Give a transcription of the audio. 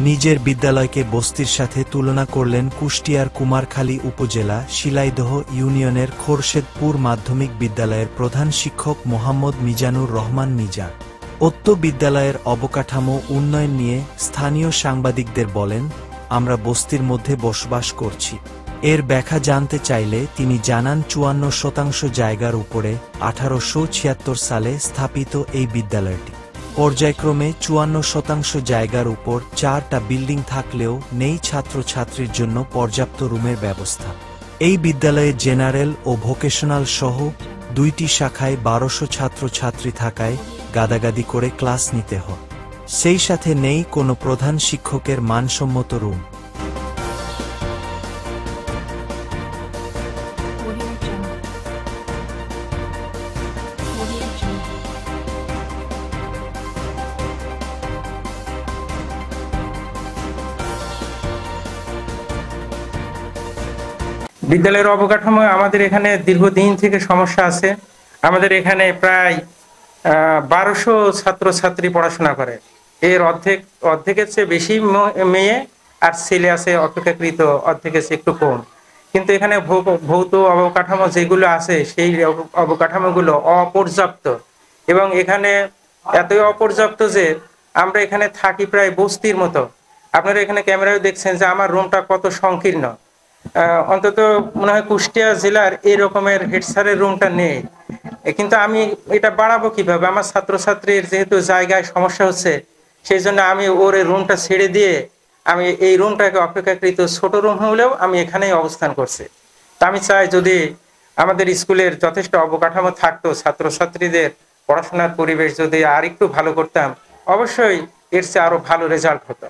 নিজের বিদ্যালয়কে বস্তির সাথে তুলনা করলেন কুষ্টিয়ার কুমারখালী উপজেলা শিলাইদহ ইউনিয়নের খোরশেদপুর মাধ্যমিক বিদ্যালয়ের প্রধান শিক্ষক মোহাম্মদ মিজানুর রহমান মিজা। উক্ত বিদ্যালয়ের অবকাঠামো উন্নয়ন নিয়ে স্থানীয় সাংবাদিকদের বলেন, আমরা বস্তির মধ্যে বসবাস করছি। এর ব্যাখ্যা জানতে চাইলে তিনি জানান ৫৪% জায়গার উপরে ১৮৭৬ সালে স্থাপিত এই বিদ্যালয়টি। পর্যায়ক্রমে ৫৪% জায়গার উপর ৪টা বিল্ডিং থাকলেও নেই ছাত্রছাত্রীর জন্য পর্যাপ্ত রুমের ব্যবস্থা। এই বিদ্যালয়ে জেনারেল ও ভোকেশনাল সহ ২টি শাখায় ১২০০ ছাত্রছাত্রী থাকায় গাদাগাদি করে ক্লাস নিতে হয়। সেই সাথে নেই কোনো প্রধান শিক্ষকের মানসম্মত রুম। বিদ্যালয়ের অবকাঠামো আমাদের এখানে দীর্ঘদিন থেকে সমস্যা আছে। আমাদের এখানে প্রায় ১২০০ ছাত্রছাত্রী পড়াশোনা করে। এর অর্ধেকের চেয়ে বেশি মেয়ে আর ছেলে আছে, অপেক্ষাকৃত অর্ধেকের চেয়ে একটু কম। কিন্তু এখানে ভৌত অবকাঠামো যেগুলো আছে সেই অবকাঠামোগুলো অপর্যাপ্ত, এবং এখানে এতই অপর্যাপ্ত যে আমরা এখানে থাকি প্রায় বস্তির মতো। আপনারা এখানে ক্যামেরায় দেখছেন যে আমার রুমটা কত সংকীর্ণ। অন্তত মনে হয় কুষ্টিয়া জেলার এই রকমের হেড স্যারের রুমটা নেই। কিন্তু আমি এটা বাড়াবো কিভাবে? আমার ছাত্রছাত্রীর যেহেতু জায়গায় সমস্যা হচ্ছে, সেই জন্য আমি ওর এই রুমটা ছেড়ে দিয়ে আমি এই রুমটাকে অপেক্ষাকৃত ছোট রুম হলেও আমি এখানেই অবস্থান করছি। তা আমি চাই যদি আমাদের স্কুলের যথেষ্ট অবকাঠামো থাকতো, ছাত্রছাত্রীদের পড়াশোনার পরিবেশ যদি আর একটু ভালো করতাম, অবশ্যই এর চেয়ে আরো ভালো রেজাল্ট হতো।